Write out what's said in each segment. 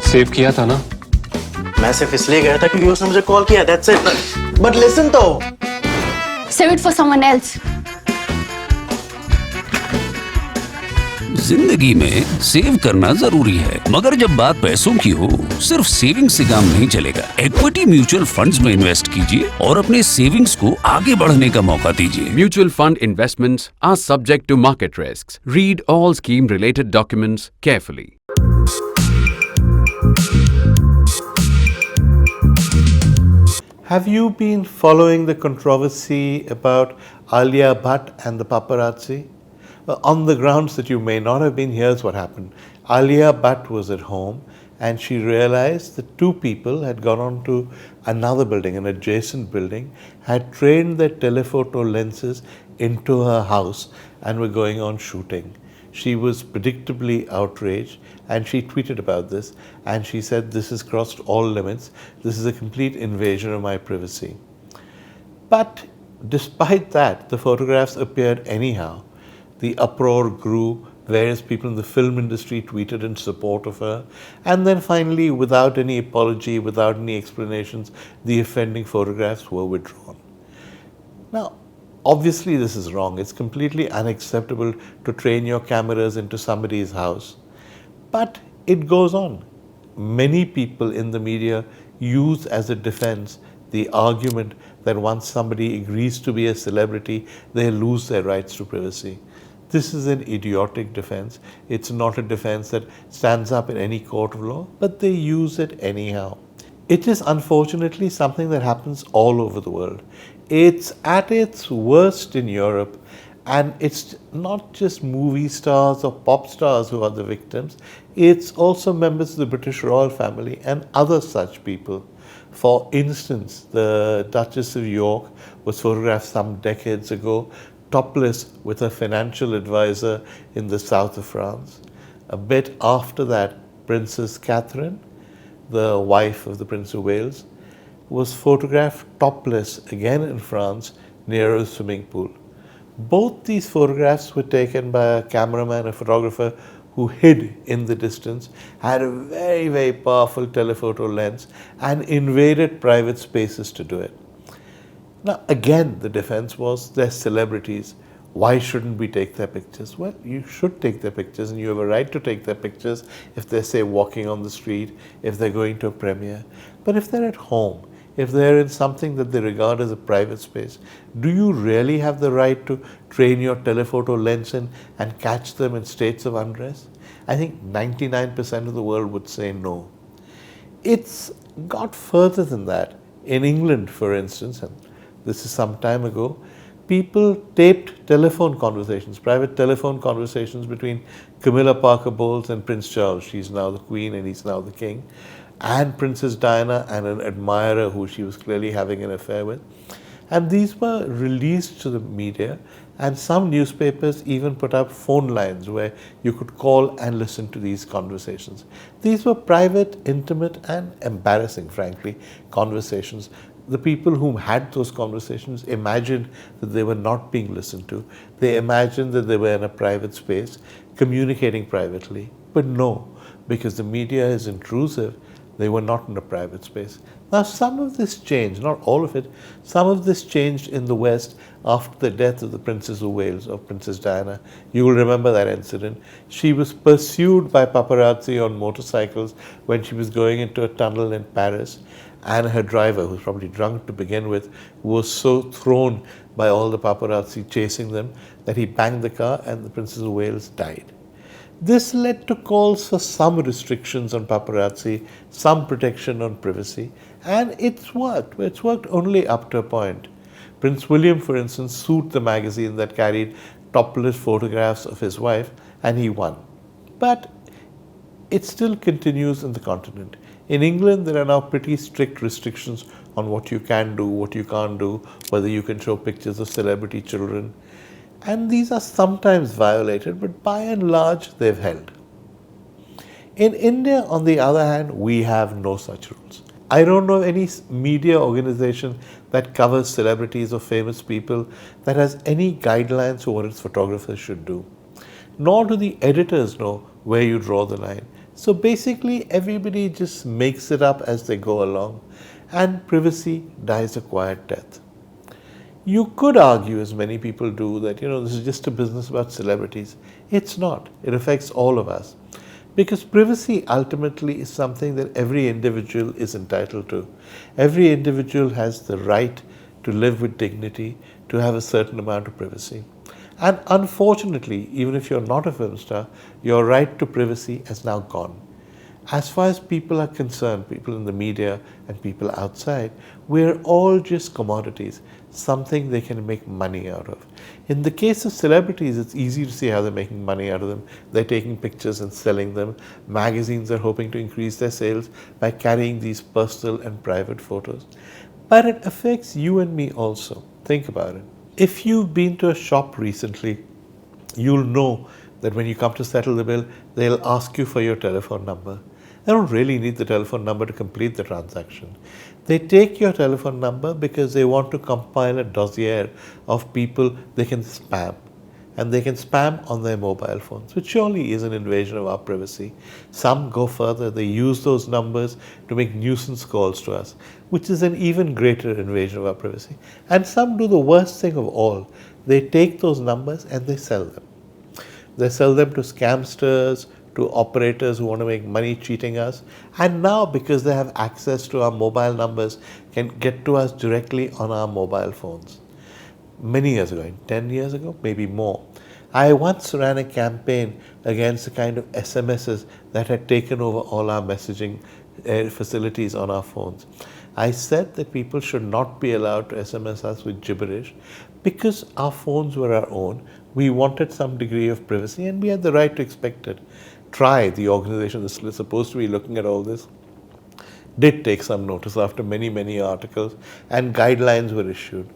Save किया था ना? मैं सिर्फ इसलिए गया था क्योंकि उसने मुझे कॉल किया, that's it. But listen तो. Save it for someone else. जिंदगी में सेव करना जरूरी है, मगर जब बात पैसों की हो, सिर्फ सेविंग से काम नहीं चलेगा। इक्विटी म्यूचुअल फंड्स में इन्वेस्ट कीजिए और अपने सेविंग्स को आगे बढ़ने का मौका दीजिए। Mutual fund investments are subject to market risks. Read all scheme-related documents carefully. Have you been following the controversy about Alia Bhatt and the paparazzi? On the grounds that you may not have been, here's what happened. Alia Bhatt was at home and she realized that two people had gone on to another building, an adjacent building, had trained their telephoto lenses into her house and were going on shooting. She was predictably outraged and she tweeted about this and she said, "This has crossed all limits. This is a complete invasion of my privacy." But despite that, the photographs appeared anyhow. The uproar grew. Various people in the film industry tweeted in support of her. And then finally, without any apology, without any explanations, the offending photographs were withdrawn. Now, obviously this is wrong. It's completely unacceptable to train your cameras into somebody's house. But it goes on. Many people in the media use as a defense the argument that once somebody agrees to be a celebrity, they lose their rights to privacy. This is an idiotic defense. It's not a defense that stands up in any court of law, but they use it anyhow. It is unfortunately something that happens all over the world. It's at its worst in Europe, and it's not just movie stars or pop stars who are the victims, it's also members of the British royal family and other such people. For instance, the Duchess of York was photographed some decades ago, topless with a financial advisor in the south of France. A bit after that, Princess Catherine, the wife of the Prince of Wales, was photographed topless again in France near a swimming pool. Both these photographs were taken by a cameraman, a photographer who hid in the distance, had a very, very powerful telephoto lens and invaded private spaces to do it. Now, again, the defense was they're celebrities. Why shouldn't we take their pictures? Well, you should take their pictures and you have a right to take their pictures if they're, say, walking on the street, if they're going to a premiere. But if they're at home, if they're in something that they regard as a private space, do you really have the right to train your telephoto lens in and catch them in states of undress? I think 99% of the world would say no. It's got further than that. In England, for instance, and this is some time ago, people taped telephone conversations, private telephone conversations between Camilla Parker Bowles and Prince Charles. She's now the Queen and he's now the King. And Princess Diana and an admirer who she was clearly having an affair with. And these were released to the media, and some newspapers even put up phone lines where you could call and listen to these conversations. These were private, intimate, and embarrassing, frankly, conversations. The people who had those conversations imagined that they were not being listened to. They imagined that they were in a private space, communicating privately. But no, because the media is intrusive, they were not in a private space. Now, some of this changed, not all of it, some of this changed in the West after the death of the Princess of Wales, or Princess Diana. You will remember that incident. She was pursued by paparazzi on motorcycles when she was going into a tunnel in Paris, and her driver, who was probably drunk to begin with, was so thrown by all the paparazzi chasing them that he banged the car and the Princess of Wales died. This led to calls for some restrictions on paparazzi, some protection on privacy, and it's worked. It's worked only up to a point. Prince William, for instance, sued the magazine that carried topless photographs of his wife, and he won. But it still continues in the continent. In England, there are now pretty strict restrictions on what you can do, what you can't do, whether you can show pictures of celebrity children. And these are sometimes violated, but by and large, they've held. In India, on the other hand, we have no such rules. I don't know any media organization that covers celebrities or famous people that has any guidelines for what its photographers should do. Nor do the editors know where you draw the line. So basically, everybody just makes it up as they go along, and privacy dies a quiet death. You could argue, as many people do, that this is just a business about celebrities. It's not. It affects all of us. Because privacy ultimately is something that every individual is entitled to. Every individual has the right to live with dignity, to have a certain amount of privacy. And unfortunately, even if you're not a film star, your right to privacy has now gone. As far as people are concerned, people in the media and people outside, we're all just commodities, something they can make money out of. In the case of celebrities, it's easy to see how they're making money out of them. They're taking pictures and selling them. Magazines are hoping to increase their sales by carrying these personal and private photos. But it affects you and me also. Think about it. If you've been to a shop recently, you'll know that when you come to settle the bill, they'll ask you for your telephone number. They don't really need the telephone number to complete the transaction. They take your telephone number because they want to compile a dossier of people they can spam. And they can spam on their mobile phones, which surely is an invasion of our privacy. Some go further. They use those numbers to make nuisance calls to us, which is an even greater invasion of our privacy. And some do the worst thing of all. They take those numbers and they sell them. They sell them to scamsters, to operators who want to make money cheating us. And now, because they have access to our mobile numbers, can get to us directly on our mobile phones. Many years ago, 10 years ago, maybe more, I once ran a campaign against the kind of SMSs that had taken over all our messaging facilities on our phones. I said that people should not be allowed to SMS us with gibberish because our phones were our own. We wanted some degree of privacy and we had the right to expect it. Try, the organization that's supposed to be looking at all this, did take some notice after many, many articles, and guidelines were issued.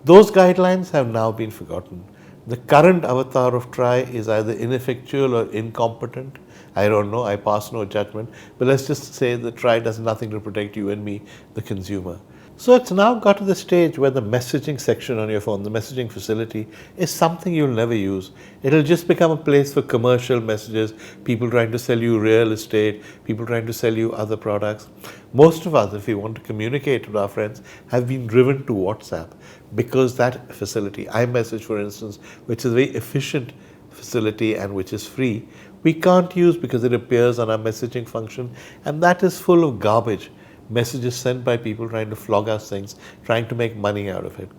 Those guidelines have now been forgotten. The current avatar of TRI is either ineffectual or incompetent. I don't know, I pass no judgment, but let's just say that TRI does nothing to protect you and me, the consumer. So it's now got to the stage where the messaging section on your phone, the messaging facility, is something you'll never use. It'll just become a place for commercial messages, people trying to sell you real estate, people trying to sell you other products. Most of us, if we want to communicate with our friends, have been driven to WhatsApp because that facility, iMessage for instance, which is a very efficient facility and which is free, we can't use because it appears on our messaging function, and that is full of garbage. Messages sent by people trying to flog us things, trying to make money out of it.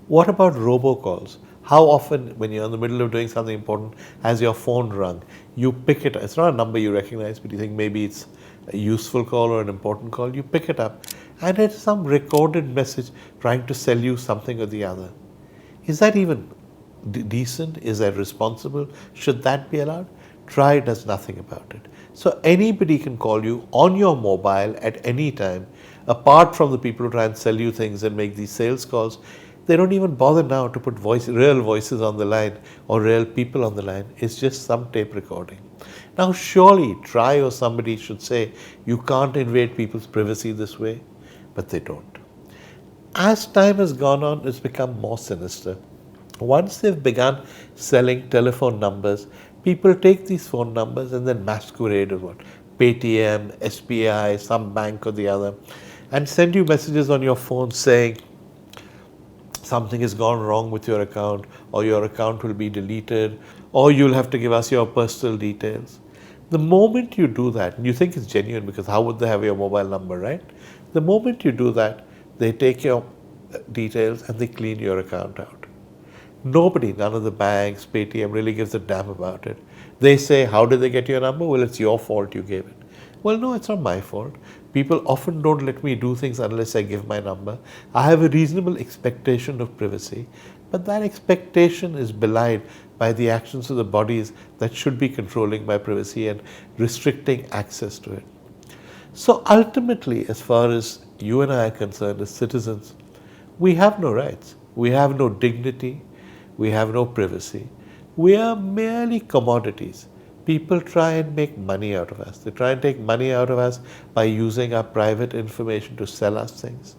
What about robocalls? How often, when you're in the middle of doing something important, has your phone rung? You pick it up. It's not a number you recognize, but you think maybe it's a useful call or an important call. You pick it up, and it's some recorded message trying to sell you something or the other. Is that even decent? Is that responsible? Should that be allowed? TRI does nothing about it. So anybody can call you on your mobile at any time, apart from the people who try and sell you things and make these sales calls. They don't even bother now to put real voices on the line or real people on the line. It's just some tape recording. Now surely TRI or somebody should say, you can't invade people's privacy this way, but they don't. As time has gone on, it's become more sinister. Once they've begun selling telephone numbers, people take these phone numbers and then masquerade as what? Paytm, SBI, some bank or the other, and send you messages on your phone saying something has gone wrong with your account, or your account will be deleted, or you'll have to give us your personal details. The moment you do that, and you think it's genuine because how would they have your mobile number, right? The moment you do that, they take your details and they clean your account out. Nobody, none of the banks, Paytm really gives a damn about it. They say, how did they get your number? Well, it's your fault you gave it. Well, no, it's not my fault. People often don't let me do things unless I give my number. I have a reasonable expectation of privacy, but that expectation is belied by the actions of the bodies that should be controlling my privacy and restricting access to it. So ultimately, as far as you and I are concerned as citizens, we have no rights. We have no dignity. We have no privacy. We are merely commodities. People try and make money out of us. They try and take money out of us by using our private information to sell us things.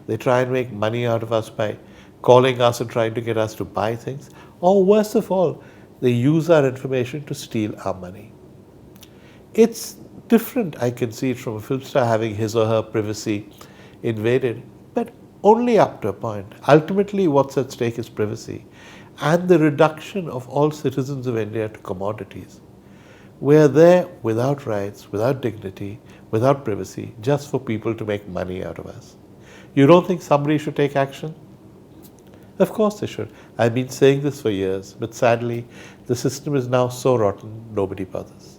They try and make money out of us by calling us and trying to get us to buy things. Or worst of all, they use our information to steal our money. It's different, I can see it, from a film star having his or her privacy invaded, but only up to a point. Ultimately, what's at stake is privacy and the reduction of all citizens of India to commodities. We're there without rights, without dignity, without privacy, just for people to make money out of us. You don't think somebody should take action? Of course they should. I've been saying this for years, but sadly, the system is now so rotten, nobody bothers.